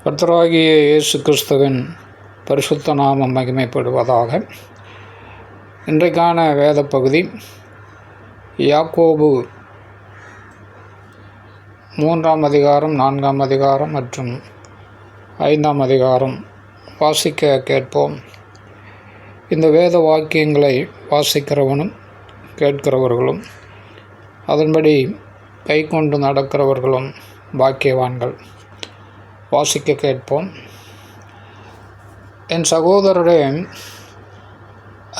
கர்த்தராகிய இயேசு கிறிஸ்துவின் பரிசுத்த நாமம் மகிமைப்படுவதாக. இன்றைக்கான வேத பகுதி யாக்கோபு 3ஆம் அதிகாரம், 4ஆம் அதிகாரம் மற்றும் 5ஆம் அதிகாரம் வாசிக்க கேட்போம். இந்த வேத வாக்கியங்களை வாசிக்கிறவனும் கேட்கிறவர்களும் அதன்படி கை கொண்டு நடக்கிறவர்களும் பாக்கியவான்கள். வாசிக்க கேட்போம். என் சகோதரரே,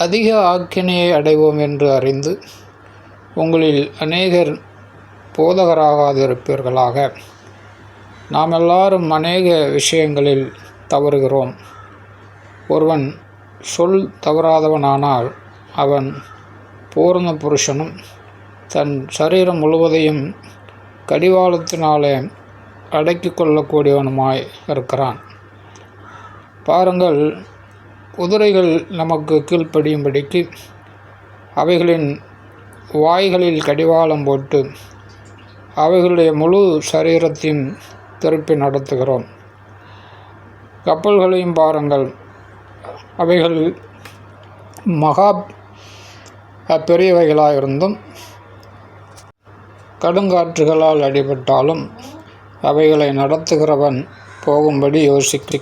அதிக ஆக்கினையை அடைவோம் என்று அறிந்து உங்களில் அநேகர் போதகராகாதிருப்பீர்களாக. நாம் எல்லாரும் அநேக விஷயங்களில் தவறுகிறோம். ஒருவன் சொல் தவறாதவனானால் அவன் பூரண புருஷனும் தன் சரீரம் முழுவதையும் கடிவாளத்தினாலே அடக்கி கொள்ளக்கூடியவனுமாய் இருக்கிறான். பாருங்கள், குதிரைகள் நமக்கு கீழ்ப்படியும்படிக்கு அவைகளின் வாய்களில் கடிவாளம் போட்டு அவைகளுடைய முழு சரீரத்தையும் திருப்பி நடத்துகிறோம். கப்பல்களையும் பாருங்கள், அவைகள் மகா பெரியவைகளாயிருந்தும் கடுங்காற்றுகளால் அடிபட்டாலும் அவைகளை நடத்துகிறவன் போகும்படி யோசிக்க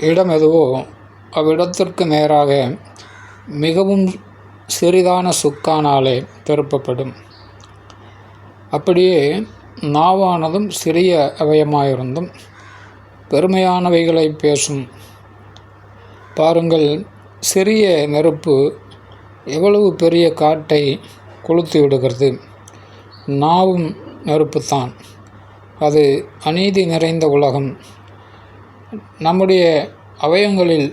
இடம் எதுவோ அவ்விடத்திற்கு நேராக மிகவும் சிறிதான சுக்கானாலே திருப்பப்படும். அப்படியே நாவானதும் சிறிய அவயமாயிருந்தும் பெருமையானவைகளை பேசும். பாருங்கள், சிறிய நெருப்பு எவ்வளவு பெரிய காட்டை கொளுத்தி விடுகிறது. நாவும் நெருப்புத்தான். அது அநீதி நிறைந்த உலகம். நம்முடைய அவயங்களில்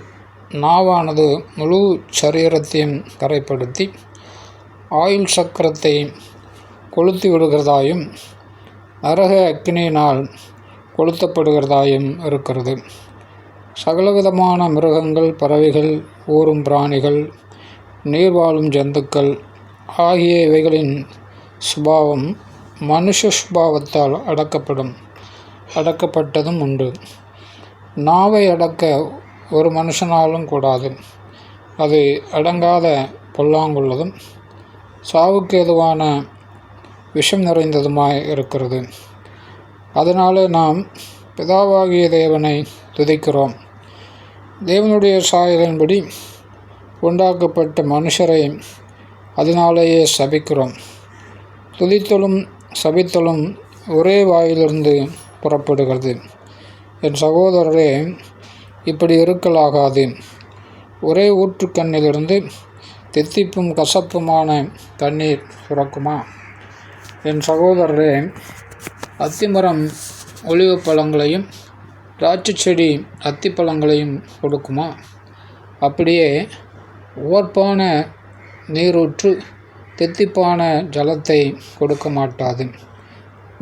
நாவானது முழு சரீரத்தையும் கரைப்படுத்தி ஆயுள் சக்கரத்தை கொளுத்தி விடுகிறதாயும் நரக அக்கினியினால் கொளுத்தப்படுகிறதாயும் இருக்கிறது. சகலவிதமான மிருகங்கள், பறவைகள், ஊரும் பிராணிகள், நீர் வாழும் ஜந்துக்கள் ஆகிய இவைகளின் சுபாவம் மனுஷ சுபாவத்தால் அடக்கப்பட்டதும் உண்டு. நாவை அடக்க ஒரு மனுஷனாலும் கூடாது. அது அடங்காத பொல்லாங்குள்ளதும் சாவுக்கு ஏதுவான விஷம் நிறைந்ததுமாய் இருக்கிறது. அதனாலே நாம் பிதாவாகிய தேவனை துதிக்கிறோம். தேவனுடைய சாயலின்படி உண்டாக்கப்பட்ட மனுஷரை அதனாலேயே சபிக்கிறோம். துதித்தலும் சபித்தலும் ஒரே வாயிலிருந்து புறப்படுகிறது. என் சகோதரரே, இப்படி இருக்கலாகாது. ஒரே ஊற்றுக்கண்ணிலிருந்து தித்திப்பும் கசப்புமான தண்ணீர் சுரக்குமா? என் சகோதரரே, அத்திமரம் ஒலிவ பழங்களையும் திராட்சை செடி அத்திப்பழங்களையும் கொடுக்குமா? அப்படியே ஓர்ப்பான நீரூற்று தித்திப்பான ஜலத்தை கொடுக்க மாட்டாது.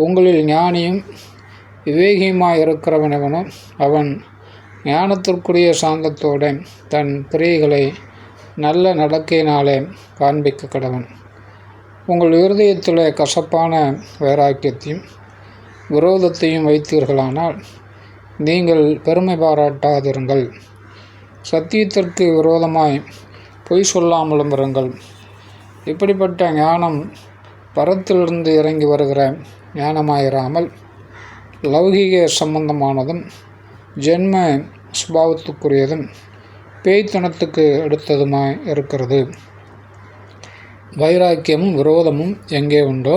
உங்களில் ஞானியும் விவேகியுமாய் இருக்கிறவனவனோ அவன் ஞானத்திற்குரிய சாந்தத்தோடு தன் கிரியைகளை நல்ல நடக்கையினாலே காண்பிக்க கடவன். உங்கள் இருதயத்தில் கசப்பான வைராக்கியத்தையும் விரோதத்தையும் வைத்தீர்களானால் நீங்கள் பெருமை பாராட்டாதிருங்கள். சத்தியத்திற்கு விரோதமாய் பொய் சொல்லாமலும் இருங்கள். இப்படிப்பட்ட ஞானம் பரத்திலிருந்து இறங்கி வருகிற ஞானமாயிராமல் லௌகிக சம்பந்தமானதும் ஜென்ம சுபாவத்துக்குரியதும் பேய்த்தனத்துக்கு அடுத்ததுமாய் இருக்கிறது. வைராக்கியமும் விரோதமும் எங்கே உண்டோ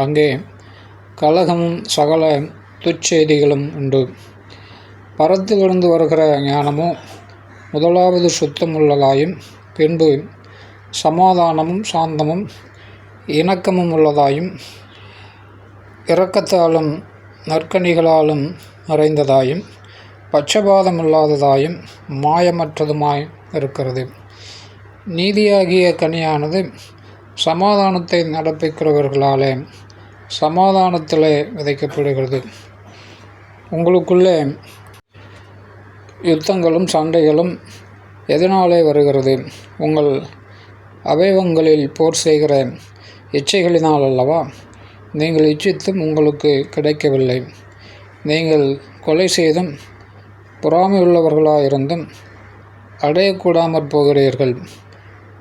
அங்கே கலகமும் சகல துச்செய்திகளும் உண்டு. பரத்திலிருந்து வருகிற ஞானமோ முதலாவது சுத்தமுள்ளதாயும் பின்பு சமாதானமும் சாந்தமும் இணக்கமும் உள்ளதாயும் இரக்கத்தாலும் நற்கனிகளாலும் நிறைந்ததாயும் பட்சபாதமில்லாததாயும் மாயமற்றதுமாய் இருக்கிறது. நீதியாகிய கனியானது சமாதானத்தை நடப்பிக்கிறவர்களாலே சமாதானத்திலே விதைக்கப்படுகிறது. உங்களுக்குள்ளே யுத்தங்களும் சண்டைகளும் எதனாலே வருகிறது? உங்கள் அவயவங்களில் போர் செய்கிற இச்சைகளினால் அல்லவா? நீங்கள் இச்சித்தும் உங்களுக்கு கிடைக்கவில்லை. நீங்கள் கொலை செய்தும் பொறாமை உள்ளவர்களாயிருந்தும் அடையக்கூடாமற் போகிறீர்கள்.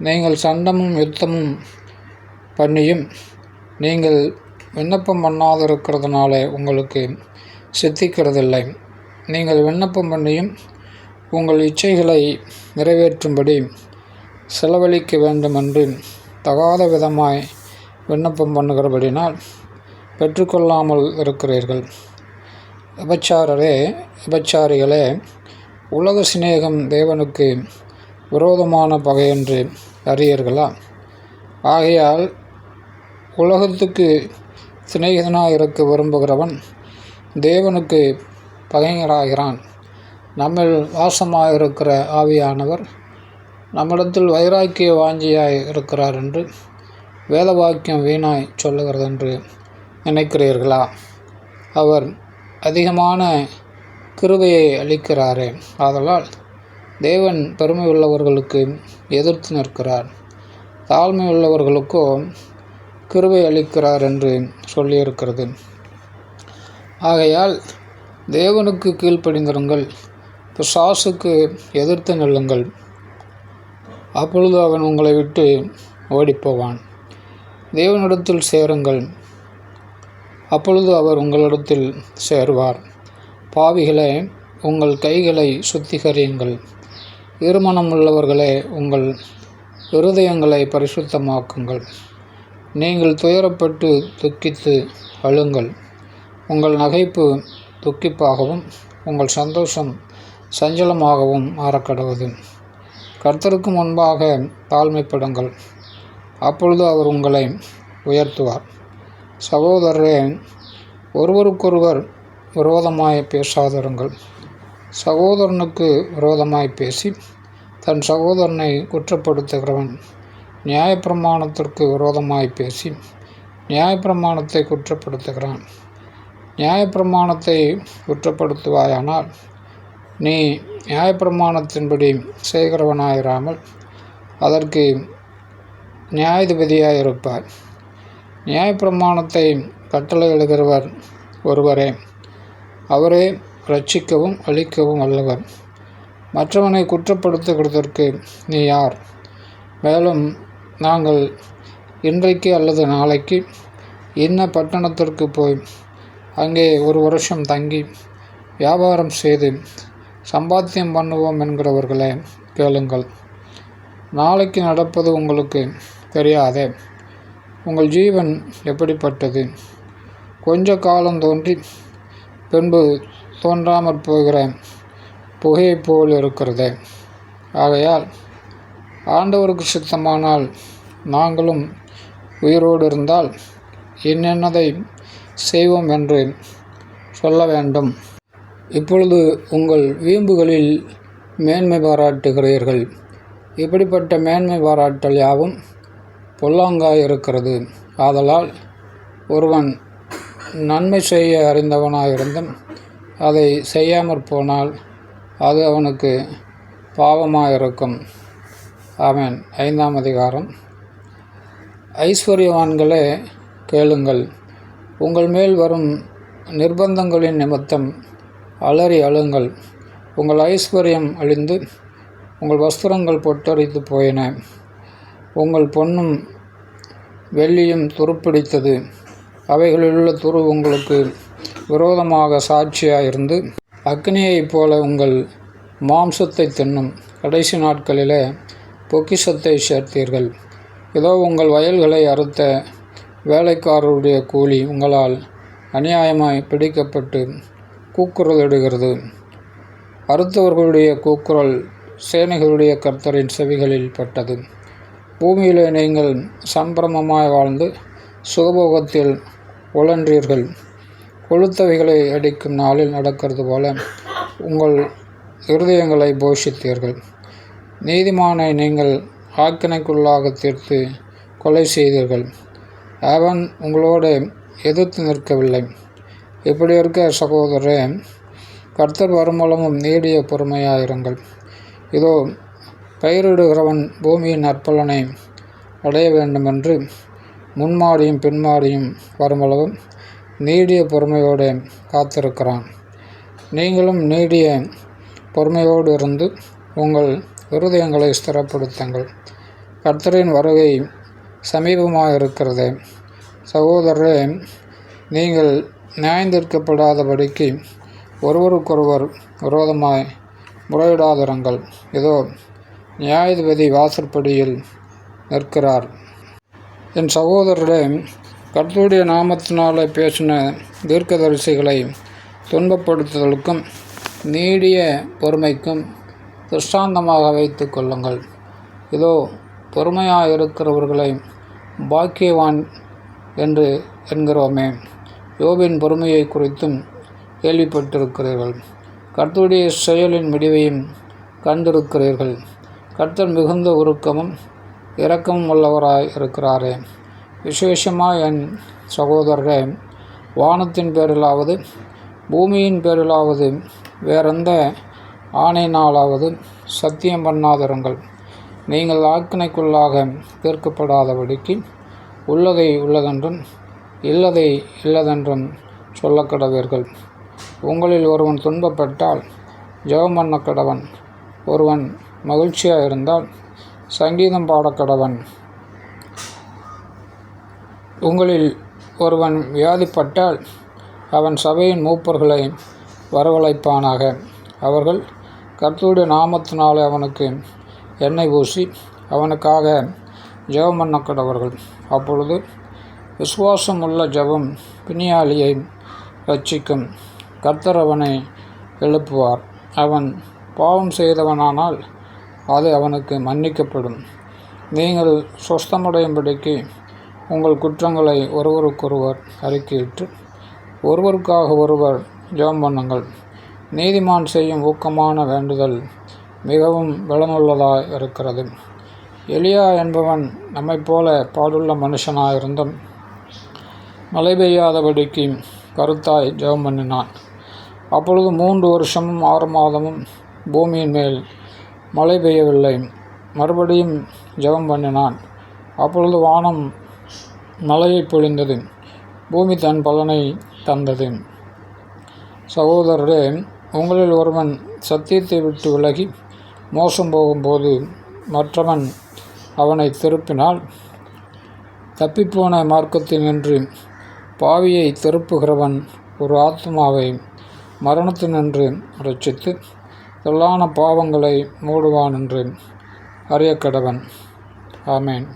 நீங்கள் சண்டமும் யுத்தமும் பண்ணியும் நீங்கள் விண்ணப்பம் பண்ணாதிருக்கிறதுனாலே உங்களுக்கு சித்திக்கிறதில்லை. நீங்கள் விண்ணப்பம் பண்ணியும் உங்கள் இச்சைகளை நிறைவேற்றும்படி செலவழிக்க வேண்டுமென்று தகாத விதமாய் விண்ணப்பம் பண்ணுகிறபடினால் பெற்றுக்கொள்ளாமல் இருக்கிறீர்கள். விபச்சாரிகளே, உலக சிநேகம் தேவனுக்கு விரோதமான பகையென்று அறியீர்களா? ஆகையால் உலகத்துக்கு சிநேகிதனாக இருக்க விரும்புகிறவன் தேவனுக்கு பகைஞராகிறான். நம்மில் வாசமாயிருக்கிற ஆவியானவர் நம்மிடத்தில் வைராக்கிய வாஞ்சியாய் இருக்கிறார் என்று வேத வாக்கியம் வீணாய் சொல்லுகிறதென்று நினைக்கிறீர்களா? அவர் அதிகமான கிருபையை அளிக்கிறாரே. ஆதலால் தேவன் பெருமை உள்ளவர்களுக்கு எதிர்த்து நிற்கிறார், தாழ்மை உள்ளவர்களுக்கோ கிருபை அளிக்கிறார் என்று சொல்லியிருக்கிறது. ஆகையால் தேவனுக்கு கீழ்ப்படிந்திருங்கள், பிசாசுக்கு எதிர்த்து நில்லுங்கள், அப்பொழுது அவன் உங்களை விட்டு ஓடிப்போவான். தேவனிடத்தில் சேருங்கள், அப்பொழுது அவர் உங்களிடத்தில் சேருவார். பாவிகளே, உங்கள் கைகளை சுத்திகரியுங்கள். இருமனம் உள்ளவர்களே, உங்கள் இருதயங்களை பரிசுத்தமாக்குங்கள். நீங்கள் துயரப்பட்டு துக்கித்து அழுங்கள். உங்கள் நகைப்பு துக்கிப்பாகவும் உங்கள் சந்தோஷம் சஞ்சலமாகவும் மாறக்கடவது. கர்த்தருக்கு முன்பாக தாழ்மைப்படுங்கள், அப்பொழுது அவர் உங்களை உயர்த்துவார். சகோதரரே, ஒருவருக்கொருவர் விரோதமாய் பேசாதிருங்கள். சகோதரனுக்கு விரோதமாய் பேசி தன் சகோதரனை குற்றப்படுத்துகிறவன் நியாயப்பிரமாணத்திற்கு விரோதமாய் பேசி நியாயப்பிரமாணத்தை குற்றப்படுத்துகிறான். நியாயப்பிரமாணத்தை குற்றப்படுத்துவாயானால் நீ நியாயப்பிரமாணத்தின்படி செய்கிறவனாயிராமல் அதற்கு நியாயாதிபதியாயிருப்பாய். நியாயப்பிரமாணத்தை கட்டளையிடுகிறவர் ஒருவரே, அவரே இரட்சிக்கவும் அழிக்கவும் வல்லவர். மற்றவனை குற்றப்படுத்துகிறதற்கு நீ யார்? மேலும் நாங்கள் இன்றைக்கு அல்லது நாளைக்கு இன்ன பட்டணத்திற்கு போய் அங்கே 1 வருஷம் தங்கி வியாபாரம் செய்து சம்பாத்தியம் பண்ணுவோம் என்கிறவர்களே, கேளுங்கள். நாளைக்கு நடப்பது உங்களுக்கு தெரியாதே. உங்கள் ஜீவன் எப்படிப்பட்டது? கொஞ்ச காலம் தோன்றி பின்பு தோன்றாமற் போகிற புகையைப் போல் இருக்கிறதே. ஆகையால் ஆண்டவருக்கு சித்தமானால் நாங்களும் உயிரோடு இருந்தால் என்னென்னதை செய்வோம் என்று சொல்ல வேண்டும். இப்பொழுது உங்கள் வீம்புகளில் மேன்மை பாராட்டுகிறீர்கள். இப்படிப்பட்ட மேன்மை பாராட்டல் யாவும் பொல்லாங்காயிருக்கிறது. ஆதலால் ஒருவன் நன்மை செய்ய அறிந்தவனாயிருந்தும் அதை செய்யாமற் போனால் அது அவனுக்கு பாவமாயிருக்கும். ஆமென். 5ஆம் அதிகாரம். ஐஸ்வர்யவான்களே, கேளுங்கள். உங்கள் மேல் வரும் நிர்பந்தங்களின் நிமித்தம் அலறி அழுங்கள். உங்கள் ஐஸ்வர்யம் அழிந்து உங்கள் வஸ்திரங்கள் பொட்டரித்து போயின. உங்கள் பொன்னும் வெள்ளியும் துருப்பிடித்தது. அவைகளிலுள்ள துரு உங்களுக்கு விரோதமாக சாட்சியாயிருந்து அக்னியைப் போல உங்கள் மாம்சத்தை தின்னும். கடைசி நாட்களிலே பொக்கிஷத்தை சேர்த்தீர்கள். இதோ உங்கள் வயல்களை அறுத்த வேலைக்காரருடைய கூலி உங்களால் அநியாயமாய் பிடிக்கப்பட்டு கூக்குரலிடுகிறது. அறுத்தவர்களுடைய கூக்குரல் சேனைகளுடைய கர்த்தரின் செவிகளில் பட்டது. பூமியிலே நீங்கள் சம்பிரமமாய் வாழ்ந்து சுகபோகத்தில் உழன்றீர்கள். கொளுத்தவைகளை அடிக்கும் நாளில் நடக்கிறது போல உங்கள் இருதயங்களை போஷித்தீர்கள். நீதிமானை நீங்கள் ஆக்கினைக்குள்ளாக தீர்த்து கொலை செய்தீர்கள். அவன் உங்களோடு எதிர்த்து நிற்கவில்லை. இப்படி இருக்க சகோதரரே, கர்த்தர் வருமளவும் நீடிய பொறுமையாயிருங்கள். இதோ பயிரிடுகிறவன் பூமியின் நற்பலனை அடைய வேண்டுமென்று முன்மாடியும் பின்மாடியும் வருமளவும் நீடிய பொறுமையோடு காத்திருக்கிறான். நீங்களும் நீடிய பொறுமையோடு இருந்து உங்கள் இருதயங்களை ஸ்திரப்படுத்துங்கள். கர்த்தரின் வருகை சமீபமாக இருக்கிறது. சகோதரரே, நீங்கள் நியாயந்தீர்க்கப்படாதபடிக்கு ஒருவருக்கொருவர் விரோதமாய் முறையிடாதிருங்கள். இதோ, நியாயாதிபதி வாசற்படியில் நிற்கிறார். என் சகோதரரே, கர்த்தருடைய நாமத்தினாலே பேசின தீர்க்கதரிசிகளை துன்பப்படுத்துதலுக்கும் நீடிய பொறுமைக்கும் திருஷ்டாந்தமாக வைத்து கொள்ளுங்கள். இதோ, பொறுமையாக இருக்கிறவர்களை பாக்கியவான் என்று என்கிறோமே. யோபின் பொறுமையை குறித்தும் கேள்விப்பட்டிருக்கிறீர்கள். கர்த்தருடைய செயலின் முடிவையும் கண்டிருக்கிறீர்கள். கர்த்தர் மிகுந்த உருக்கமும் இரக்கமும் உள்ளவராய் இருக்கிறாரே. விசேஷமாக என் சகோதரரே, வானத்தின் பேரிலாவது பூமியின் பேரிலாவது வேறெந்த ஆணையினாலாவது சத்தியம் பண்ணாதிருங்கள். நீங்கள் ஆக்கினைக்குள்ளாக தீர்க்கப்படாதபடிக்கு உள்ளதை உள்ளதென்றும் இல்லதை இல்லதென்றும் சொல்லக்கடவீர்கள். உங்களில் ஒருவன் துன்பப்பட்டால் ஜெபம் பண்ண கடவன். ஒருவன் மகிழ்ச்சியாக இருந்தால் சங்கீதம் பாடக்கடவன். உங்களில் ஒருவன் வியாதிப்பட்டால் அவன் சபையின் மூப்பர்களை வரவழைப்பானாக. அவர்கள் கர்த்தருடைய நாமத்தினாலே அவனுக்கு எண்ணெய் பூசி அவனுக்காக ஜெபம் பண்ண கடவர்கள். அப்பொழுது விசுவாசம் உள்ள ஜெபம் பிணியாளியை இரட்சிக்கும். கர்த்தர் அவனை எழுப்புவார். அவன் பாவம் செய்தவனானால் அது அவனுக்கு மன்னிக்கப்படும். நீங்கள் சொஸ்தமடையும்படிக்கு உங்கள் குற்றங்களை ஒருவருக்கொருவர் அறிக்கையிட்டு ஒருவருக்காக ஒருவர் ஜெபம் பண்ணுங்கள். நீதிமான் செய்யும் ஊக்கமான வேண்டுதல் மிகவும் பலனுள்ளதாய் இருக்கிறது. எலியா என்பவன் நம்மைப் போல பாடுள்ள மனுஷனாயிருந்தும் மழை பெய்யாதபடிக்கு கருத்தாய் ஜெபம் பண்ணினான். அப்பொழுது 3 வருஷமும் 6 மாதமும் பூமியின் மேல் மழை பெய்யவில்லை. மறுபடியும் ஜெபம் பண்ணினான். அப்பொழுது வானம் மழையை பொழிந்தது. பூமி தன் பலனை தந்தது. சகோதரரே, உங்களில் ஒருவன் சத்தியத்தை விட்டு விலகி மோசம் போகும்போது மற்றவன் அவனை திருப்பினால், தப்பிப்போன மார்க்கத்தில் நின்று பாவியை திருப்புகிறவன் ஒரு ஆத்மாவை மரணத்தினின்று இரட்சித்து திரளான பாவங்களை மூடுவான் என்று அறியக்கடவன். ஆமேன்.